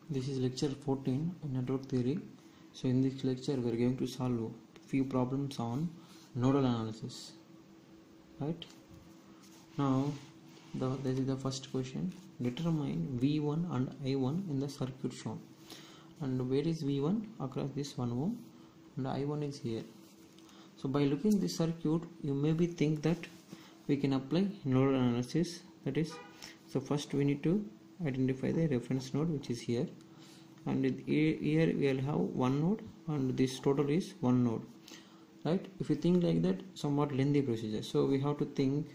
This is lecture 14 in network theory. So in this lecture we are going to solve few problems on nodal analysis. Right? Now this is the first question. Determine V1 and I1 in the circuit shown. And where is V1? Across this 1 ohm, and I1 is here. So by looking this circuit, you maybe think that we can apply nodal analysis. That is, so first we need to identify the reference node, which is here, and here we will have one node, and this total is one node, right? If you think like that, somewhat lengthy procedure, so we have to think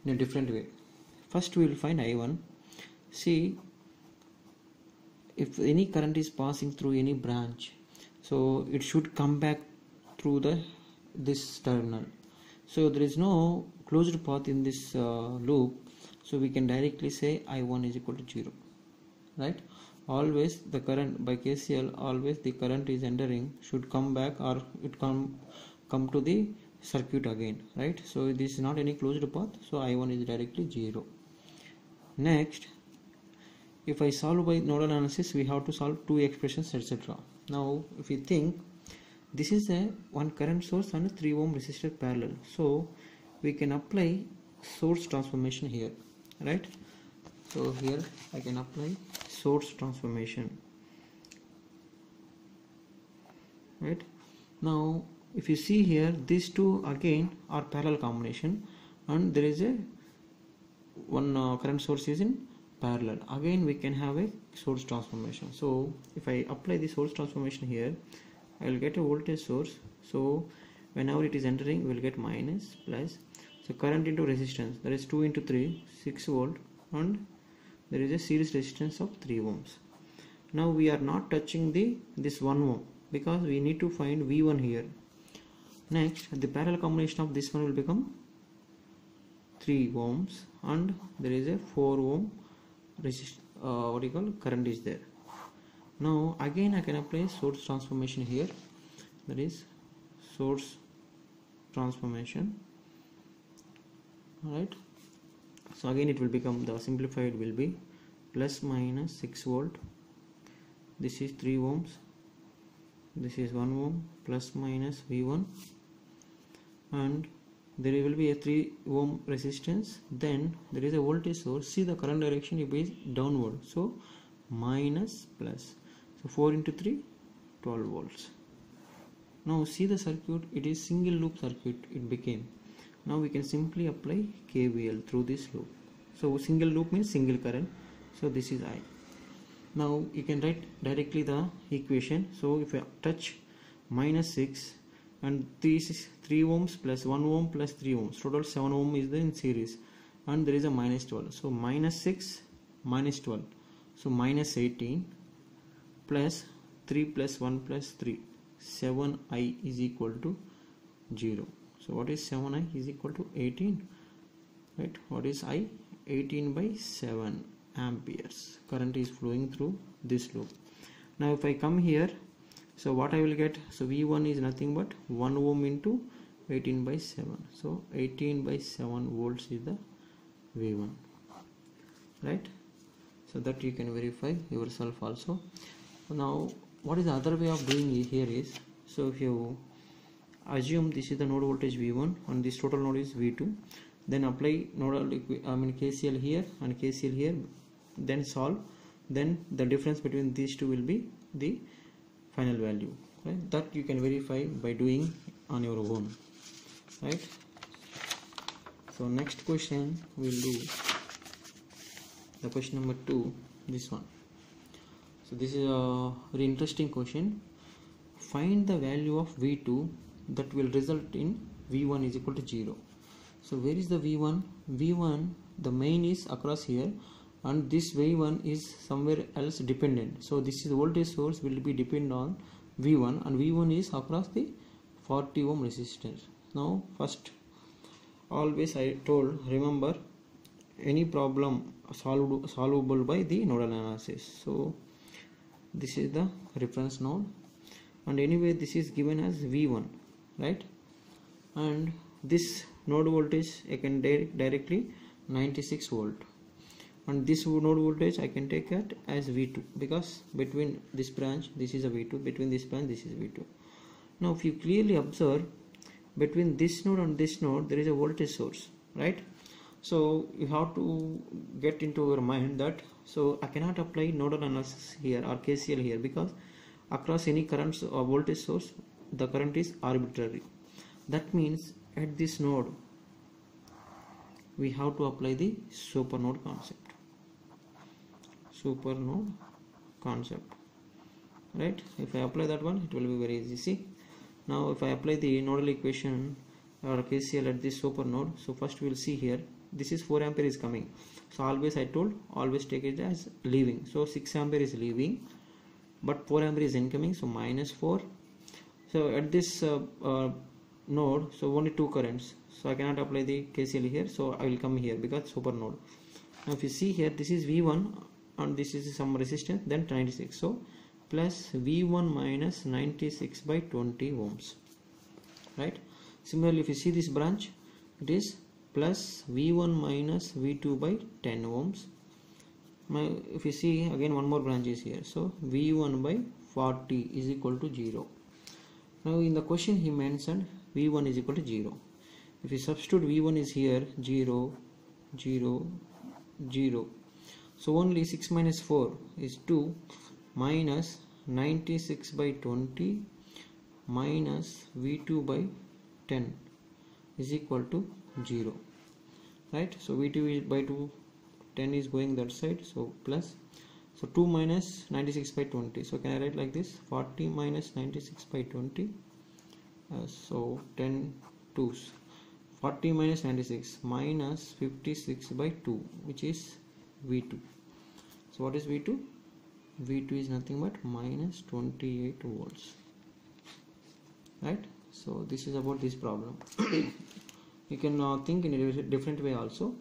in a different way. First we will find I1. See, if any current is passing through any branch, so it should come back through this terminal. So there is no closed path in this loop, so we can directly say I1 is equal to 0, right? Always the current by KCL, always the current is entering should come back, or it come to the circuit again, right? So this is not any closed path, so I1 is directly 0. Next, if I solve by nodal analysis, we have to solve two expressions, etc. Now if you think, this is a one current source and a 3 ohm resistor parallel, so we can apply source transformation here, right? So here I can apply source transformation, right? Now if you see here, these two again are parallel combination, and there is a one current source is in parallel. Again we can have a source transformation. So if I apply the source transformation here, I will get a voltage source. So whenever it is entering, we will get minus, plus. So current into resistance, that is 2 into 3, 6 volt, and there is a series resistance of 3 ohms. Now we are not touching this 1 ohm because we need to find V1 here. Next, the parallel combination of this one will become 3 ohms, and there is a 4 ohm current is there. Now again I can apply source transformation here, that is source transformation, right? So again it will become, the simplified will be plus minus 6 volt, this is 3 ohms, this is 1 ohm, plus minus V1, and there will be a 3 ohm resistance, then there is a voltage source. See, the current direction is downward, so minus plus, so 4 into 3, 12 volts. Now see the circuit, it is single loop circuit it became. Now we can simply apply KVL through this loop. So single loop means single current, so this is I. Now you can write directly the equation. So if I touch minus 6, and this is 3 ohms plus 1 ohm plus 3 ohms, total 7 ohm is there in series, and there is a minus 12, so minus 6 minus 12, so minus 18, plus 3 plus 1 plus 3, 7I is equal to 0. So what is 7I is equal to 18, right? What is I? 18 by 7 amperes current is flowing through this loop. Now if I come here, so what I will get, so V1 is nothing but 1 ohm into 18 by 7, so 18 by 7 volts is the V1, right? So that you can verify yourself also. Now what is the other way of doing it here is, so if you assume this is the node voltage V1 and this total node is V2, then apply nodal KCL here and KCL here, then solve, then the difference between these two will be the final value, right? That you can verify by doing on your own, right? So next question we'll do the question number 2, this one. So this is a very interesting question. Find the value of V2 that will result in V1 is equal to 0. So where is the V1? V1, the main is across here, and this V1 is somewhere else dependent. So this is the voltage source will be depend on V1, and V1 is across the 40 ohm resistance. Now first, always I told, remember, any problem solvable by the nodal analysis. So this is the reference node, and anyway this is given as V1, right? And this node voltage I can directly 96 volt, and this node voltage I can take it as V2, because between this branch this is a V2, between this branch this is V2. Now if you clearly observe, between this node and this node there is a voltage source, right? So you have to get into your mind that, so I cannot apply nodal analysis here or KCL here, because across any current or voltage source the current is arbitrary. That means at this node we have to apply the supernode concept. Supernode concept, right? If I apply that one, it will be very easy. See, now if I apply the nodal equation or KCL at this supernode, so first we will see here, this is 4 ampere is coming, so always I told, always take it as leaving. So 6 ampere is leaving, but 4 ampere is incoming, so minus 4. So at this node, so only 2 currents, so I cannot apply the KCL here, so I will come here because super node. Now if you see here, this is V1 and this is some resistance, then 96, so plus V1 minus 96 by 20 ohms, right? Similarly, if you see this branch, it is plus V1 minus V2 by 10 ohms. Now if you see again, one more branch is here, so V1 by 40 is equal to 0. Now in the question he mentioned V1 is equal to 0. If you substitute V1 is here 0, 0, 0. So only 6 minus 4 is 2, minus 96 by 20 minus V2 by 10 is equal to 0, right? So V2 is by 2, 10 is going that side, so plus, so 2 minus 96 by 20, so can I write like this, 40 minus 96 by 20, so 10 2's, 40 minus 96 minus 56 by 2, which is V2. So what is V2? V2 is nothing but minus 28 volts, right? So this is about this problem. You can think in a different way also,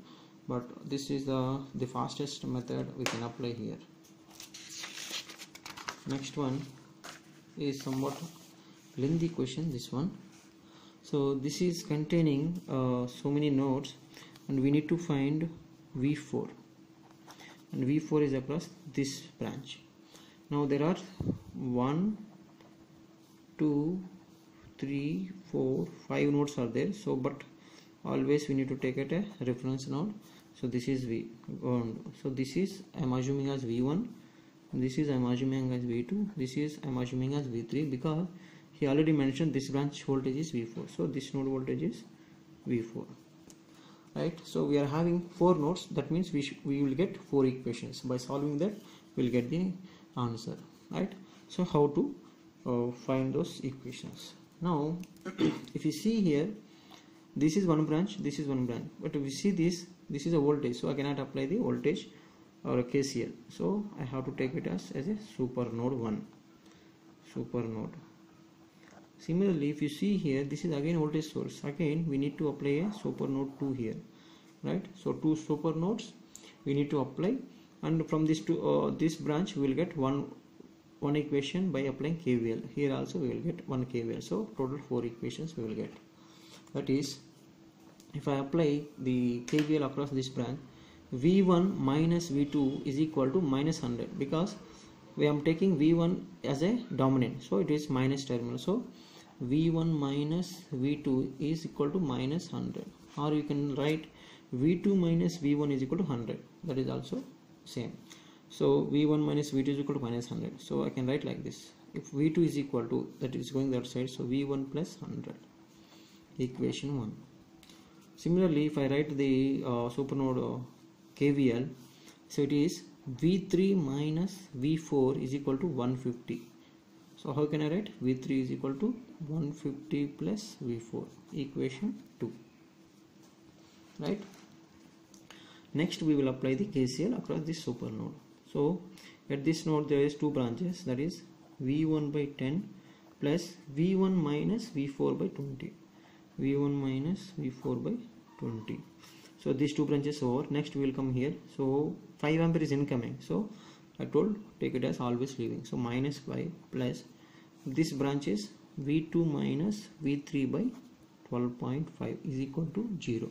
but this is the fastest method we can apply here. Next one is somewhat lengthy question, this one. So this is containing so many nodes, and we need to find V4, and V4 is across this branch. Now there are 1, 2, 3, 4, 5 nodes are there, so but always we need to take it a reference node. So this is so this is I am assuming as V1, this is I am assuming as V2, this is I am assuming as V3, because he already mentioned this branch voltage is V4, so this node voltage is V4, right? So we are having 4 nodes, that means we will get 4 equations. By solving that we will get the answer, right? So how to find those equations? Now if you see here, this is one branch, this is one branch, but if you see this is a voltage, so I cannot apply the voltage or a KCL, so I have to take it as a super node 1, super node. Similarly, if you see here, this is again voltage source, again we need to apply a super node 2 here, right? So 2 super nodes we need to apply, and from this to this branch we will get one equation by applying KVL. Here also we will get 1 KVL, so total 4 equations we will get. That is, if I apply the KVL across this branch, V1 minus V2 is equal to minus 100, because we am taking V1 as a dominant, so it is minus terminal, so V1 minus V2 is equal to minus 100, or you can write V2 minus V1 is equal to 100, that is also same. So V1 minus V2 is equal to minus 100, so I can write like this, if V2 is equal to, that is going that side, so V1 plus 100, equation 1. Similarly, if I write the supernode KVL, so it is V3 minus V4 is equal to 150. So how can I write? V3 is equal to 150 plus V4, equation 2, right? Next we will apply the KCL across this super node. So at this node there is 2 branches, that is V1 by 10 plus V1 minus V4 by 20, V1 minus V4 by 20. So these 2 branches over. Next we will come here, so 5 ampere is incoming, so I told take it as always leaving, so minus 5 plus this branch is V2 minus V3 by 12.5 is equal to 0.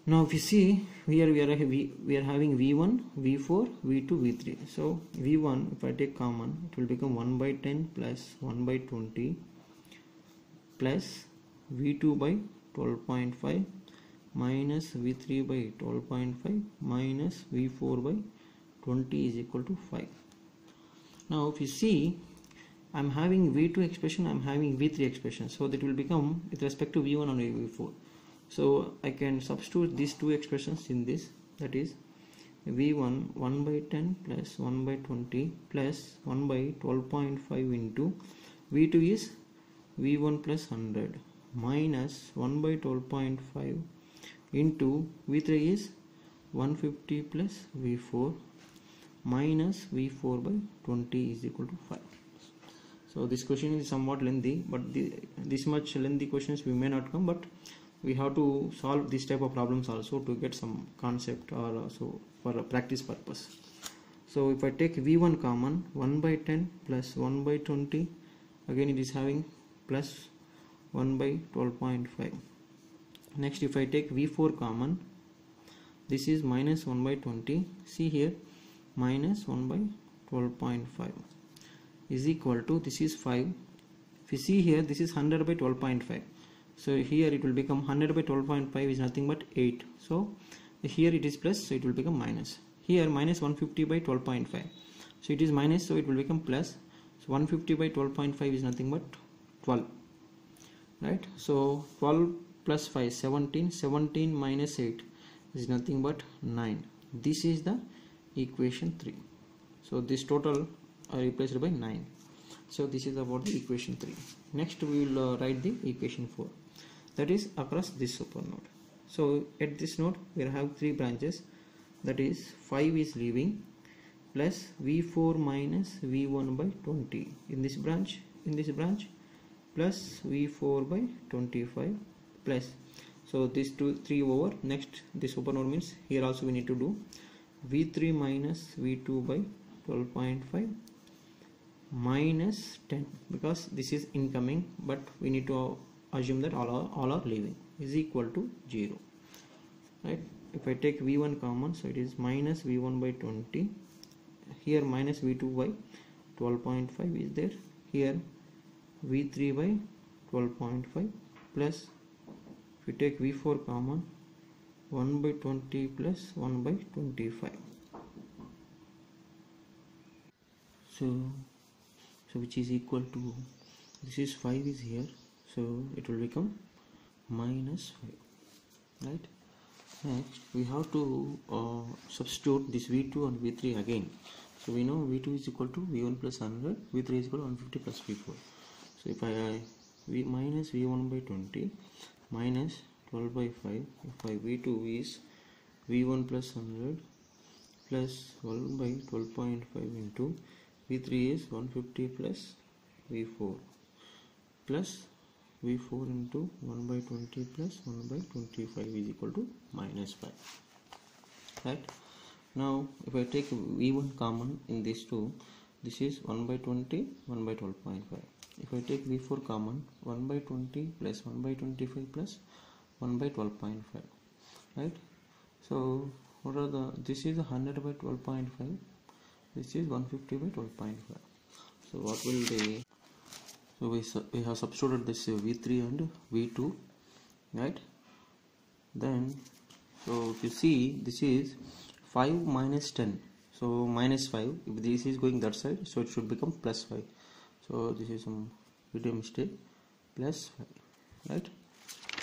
Now if you see here we are having v1, v4, v2, v3. So v1, if I take common, it will become 1 by 10 plus 1 by 20 plus v2 by 12.5 minus v3 by 12.5 minus v4 by 20 is equal to 5. Now if you see, I am having v2 expression, I am having v3 expression, so that will become with respect to v1 and v4. So I can substitute these two expressions in this, that is v1 1 by 10 plus 1 by 20 plus 1 by 12.5 into v2 is v1 plus 100 minus 1 by 12.5 into v3 is 150 plus v4 minus v4 by 20 is equal to 5. So this question is somewhat lengthy, but this much lengthy questions we may not come, but we have to solve this type of problems also to get some concept or also for a practice purpose. So if I take v1 common, 1 by 10 plus 1 by 20, again it is having plus 1 by 12.5. Next if I take v4 common, this is minus 1 by 20, see here minus 1 by 12.5 is equal to, this is 5. If you see here, this is 100 by 12.5. So here it will become 100 by 12.5 is nothing but 8. So here it is plus, so it will become minus. Here minus 150 by 12.5. So it is minus, so it will become plus. So 150 by 12.5 is nothing but 12. Right? So 12 plus 5, 17. 17 minus 8 is nothing but 9. This is the equation 3. So this total are replaced by 9. So this is about the equation 3. Next we will write the equation 4, that is across this supernode. So at this node we have 3 branches, that is 5 is leaving plus v4 minus v1 by 20 in this branch plus v4 by 25 plus, so this 3 over. Next this supernode means here also we need to do v3 minus v2 by 12.5 minus 10, because this is incoming, but we need to assume that all are leaving, is equal to 0. Right? If I take v1 common, so it is minus v1 by 20, here minus v2 by 12.5 is there, here v3 by 12.5 plus, if we take v4 common, 1 by 20 plus 1 by 25. So which is equal to, this is 5 is here, so it will become minus 5. Right? Next we have to substitute this v2 and v3 again. So we know v2 is equal to v1 plus 100, v3 is equal to 150 plus v4. So if I minus v1 by 20 minus 12 by 5, if I v2 is v1 plus 100 plus 12 by 12.5 into v3 is 150 plus v4 plus v4 into 1 by 20 plus 1 by 25 is equal to minus 5. Right? Now if I take v1 common in these two, this is 1 by 20, 1 by 12.5. If I take v4 common, 1 by 20 plus 1 by 25 plus 1 by 12.5. Right? So what are the, this is 100 by 12.5, this is 150 by 12.5. So what will be, so we have substituted this v3 and v2, right? Then so if you see, this is 5 minus 10, so minus 5. If this is going that side, so it should become plus 5. So this is some video mistake, plus 5. Right?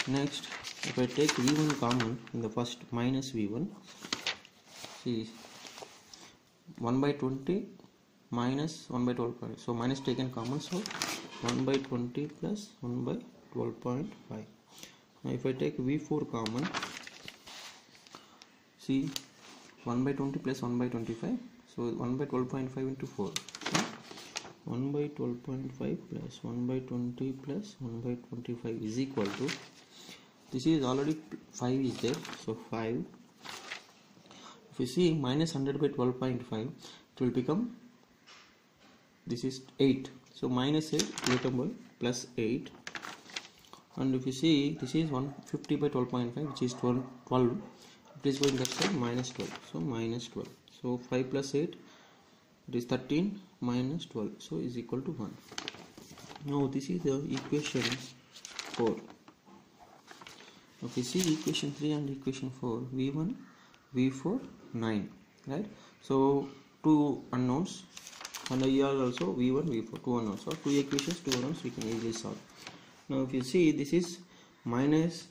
Next if I take v1 common in the first, minus v1, see 1 by 20 minus 1 by 12.5, so minus taken common, so 1 by 20 plus 1 by 12.5. Now if I take v4 common, see 1 by 20 plus 1 by 25, so 1 by 12.5 into 4, so 1 by 12.5 plus 1 by 20 plus 1 by 25 is equal to, this is already 5 is there, so 5. If you see minus 100 by 12.5, it will become, this is 8, so minus 8 divided by plus 8 and if you see this is 150 by 12.5, which is 12. It is going that side, minus 12, so minus 12. So 5 plus 8, it is 13, minus 12, so is equal to 1. Now this is the equation 4. If you see equation 3 and equation 4, v1, v4, 9, right? So two unknowns, and here also v1, v4, two unknowns, or two equations, two unknowns, we can easily solve. Now if you see, this is minus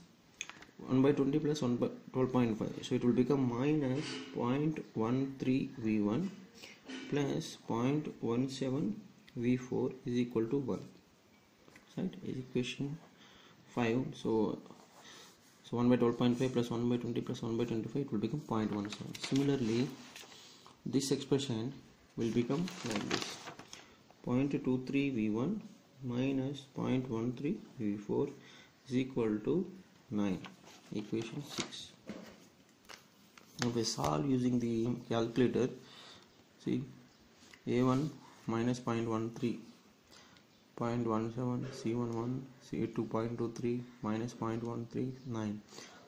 1 by 20 plus 1 by 12.5, so it will become minus 0.13 v1 plus 0.17 v4 is equal to 1, right? Is equation 5. So 1 by 12.5 plus 1 by 20 plus 1 by 25, it will become 0.17. Similarly, this expression will become like this: 0.23 v1 minus 0.13 v4 is equal to 9, equation 6. Now if we solve using the calculator, see a1 minus 0.13, 0.17, c11, c2 0.23 minus 0.13, 9.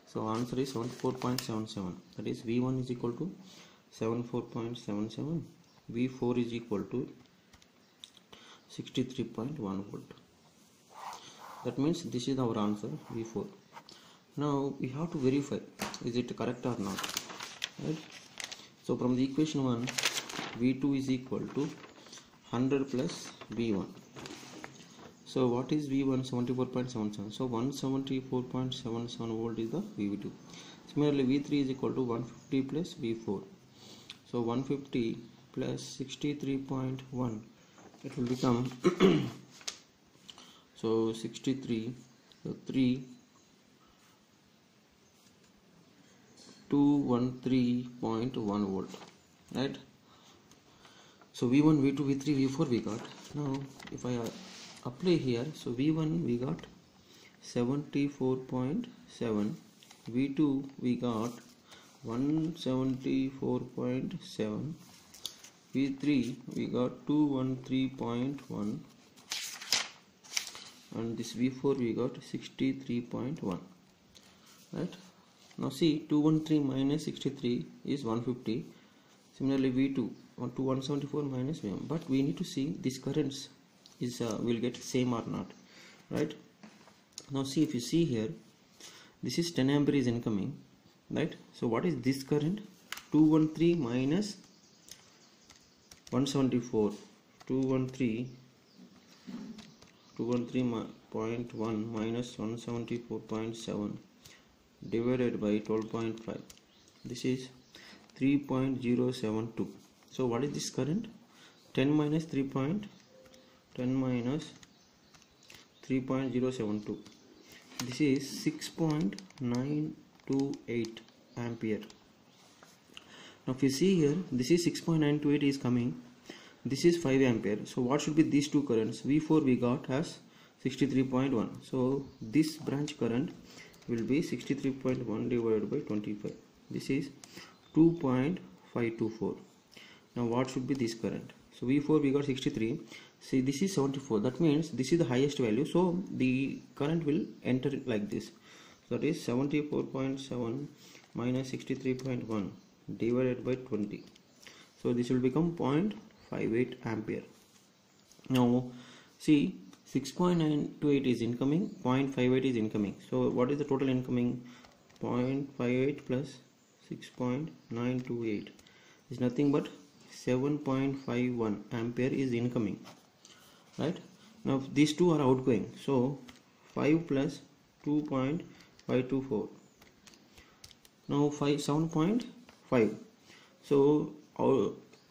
So answer is 74.77. That is v1 is equal to 74.77, v4 is equal to 63.1 volt. That means this is our answer, v4. Now we have to verify is it correct or not, right? So from the equation 1, v2 is equal to 100 plus v1. So what is v1? 74.77. So 174.77 volt is the v2. Similarly, v3 is equal to 150 plus v4. So 150 plus 63.1, it will become so 63, so 3, 213.1 volt, right? So v1, v2, v3, v4 we got. Now if I apply here, so v1 we got 74.7, v2 we got 174.7, v3 we got 213.1, and this v4 we got 63.1, right? Now see, 213 minus 63 is 150. Similarly, v2 to 174 minus v1, but we need to see this currents is will get same or not, right? Now see, if you see here, this is 10 ampere is incoming, right? So what is this current? 213 minus 174, 213.1 minus 174.7 divided by 12.5. This is 3.072. So what is this current? 10 minus 3.072. This is 6.928 ampere. Now if you see here, this is 6.928 is coming, this is 5 ampere. So what should be these two currents? V4 we got as 63.1. So this branch current will be 63.1 divided by 25. This is 2.524. Now what should be this current? So V4 we got 63. See, this is 74. That means this is the highest value. So the current will enter like this. So that is 74.7 minus 63.1 divided by 20. So this will become 0.58 ampere. Now see, 6.928 is incoming, 0.58 is incoming. So what is the total incoming? 0.58 plus 6.928 is nothing but 7.51 ampere is incoming, right? Now these two are outgoing, so 5 plus 2.524, now 7.5. So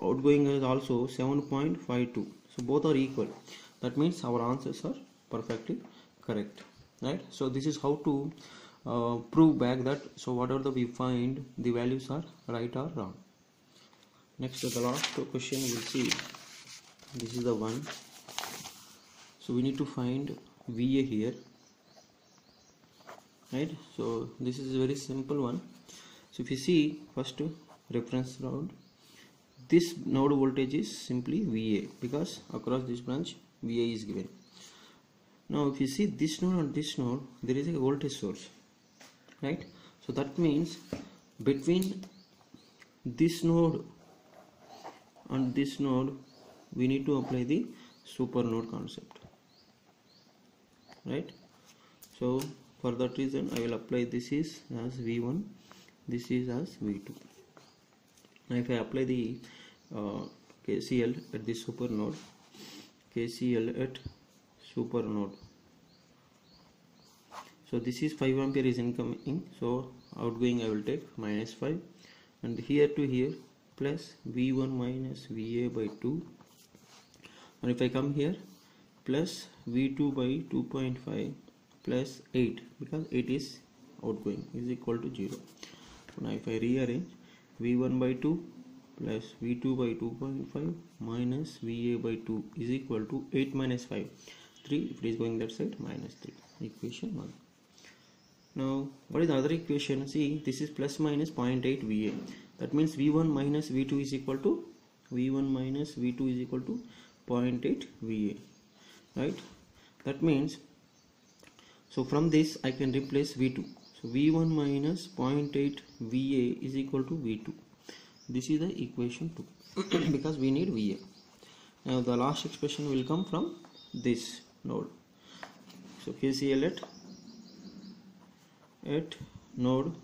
outgoing is also 7.52. So both are equal. That means our answers are perfectly correct, right? So this is how to prove back that, so whatever we find, the values are right or wrong. Next, the last question we'll see. This is the one. So we need to find VA here, right? So this is a very simple one. So if you see, first reference node, this node voltage is simply VA, because across this branch VA is given. Now if you see this node and this node, there is a voltage source, right? So that means between this node and this node we need to apply the super node concept, right? So for that reason I will apply this is as V1, this is as V2. Now if I apply the KCL at the super node, KCL at super node, so this is 5 ampere is incoming, so outgoing I will take -5, and here to here plus V1 minus VA by 2, and if I come here plus V2 by 2.5 plus 8, because 8 is outgoing, is equal to 0. Now if I rearrange, V1 by 2 plus V2 by 2.5 minus VA by 2 is equal to 8 minus 5, 3. If it is going that side, minus 3. Equation 1. Now what is the other equation? See, this is plus minus 0.8 VA. That means V1 minus V2 is equal to 0.8 VA, right? That means, so from this I can replace V2. So V1 minus 0.8 VA is equal to V2. This is the equation 2 because we need VA. Now the last expression will come from this node. So KCL at node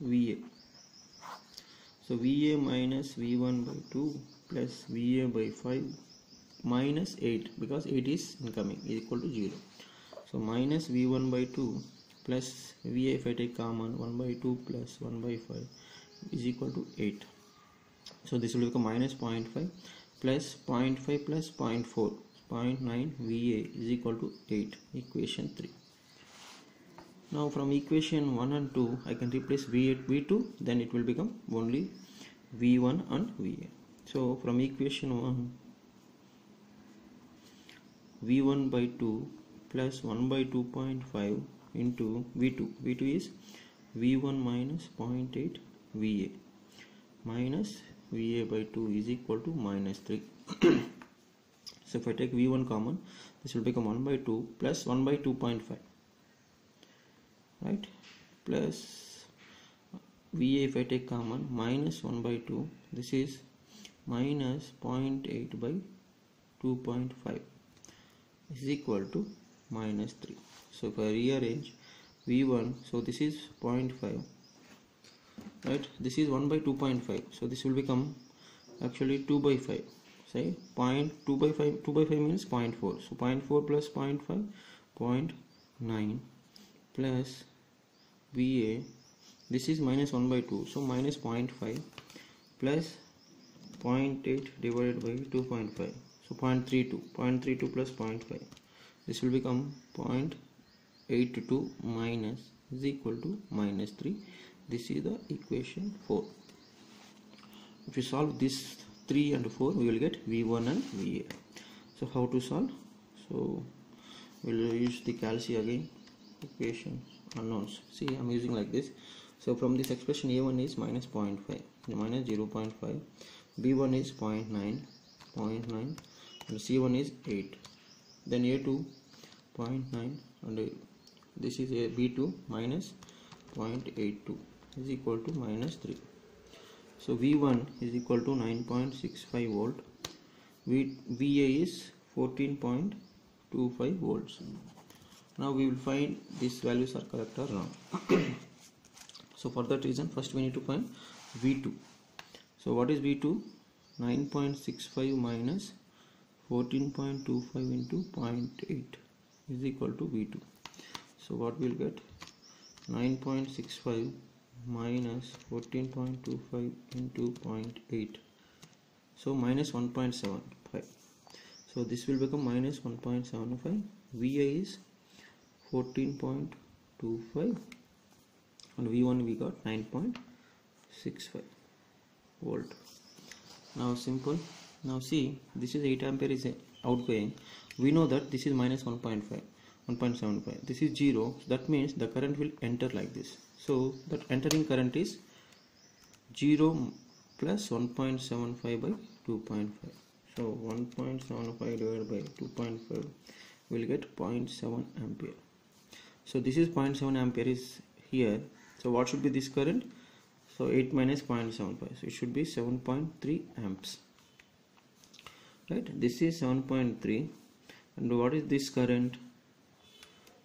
VA. So VA minus V1 by 2 plus VA by 5 minus 8, because 8 is incoming, is equal to 0. So minus V1 by 2 plus VA, if I take common, 1 by 2 plus 1 by 5 is equal to 8. So this will become minus 0.5 plus 0.5 plus 0.4, 0.9 VA is equal to 8. Equation 3. Now from equation 1 and 2 I can replace V8 V2, then it will become only V1 and VA. So from equation 1, V1 by 2 plus 1 by 2.5 into V2. V2 is V1 minus 0.8 VA minus VA by 2 is equal to minus 3. So if I take V1 common, this will become 1 by 2 plus 1 by 2.5, right, plus VA, if I take common, minus 1 by 2, this is minus 0.8 by 2.5 is equal to minus 3. So if I rearrange V1, so this is 0.5, right, this is 1 by 2.5, so this will become actually 2 by 5, say 2 by 5 means 0.4, so 0.4 plus 0.5, 0.9 plus VA, this is minus 1 by 2, so minus 0.5 plus 0.8 divided by 2.5, so 0.32 plus 0.5, this will become 0.82 minus is equal to minus 3. This is the equation 4. If you solve this 3 and 4, we will get V1 and VA. So how to solve? So we will use the calci again. Equation unknowns. See, I am using like this. So from this expression, A1 is minus 0.5, minus 0.5, B1 is 0.9, and C1 is 8. Then A2 0.9, and this is a B2 minus 0.82 is equal to minus 3. So V1 is equal to 9.65 volt. VA is 14.25 volts. Now we will find these values are correct or wrong. So for that reason, first we need to find V2. So what is V2? 9.65 minus 14.25 into 0.8 is equal to V2. So what we'll get? 9.65 minus 14.25 into 0.8, so minus 1.75. So this will become minus 1.75. VA is 14.25 and V1 we got 9.65 volt. Now simple. Now see, this is 8 ampere is outgoing. We know that this is minus 1.75. This is 0. So that means the current will enter like this. So that entering current is 0 plus 1.75 by 2.5. So 1.75 divided by 2.5 we'll get 0.7 ampere. So this is 0.7 ampere is here. So what should be this current? So 8 minus 0.75, so it should be 7.3 amps, right? This is 7.3, and what is this current?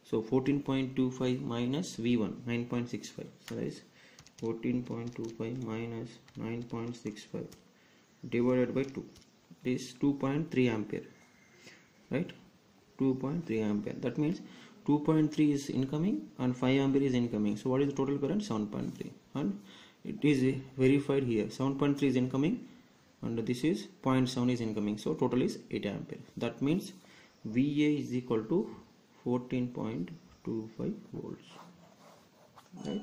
So 14.25 minus V1, 9.65. So that is 14.25 minus 9.65 divided by 2. This is 2.3 ampere, right? 2.3 ampere. That means 2.3 is incoming and 5 ampere is incoming. So what is the total current? 7.3. And it is verified here. 7.3 is incoming and this is 0.7 is incoming. So total is 8 ampere. That means VA is equal to 14.25 volts, right?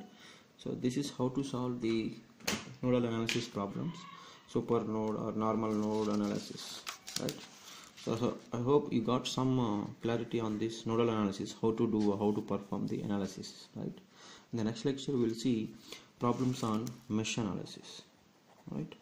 So this is how to solve the nodal analysis problems, super node or normal node analysis, right? So I hope you got some clarity on this nodal analysis, how to perform the analysis, right? In the next lecture we will see problems on mesh analysis, right?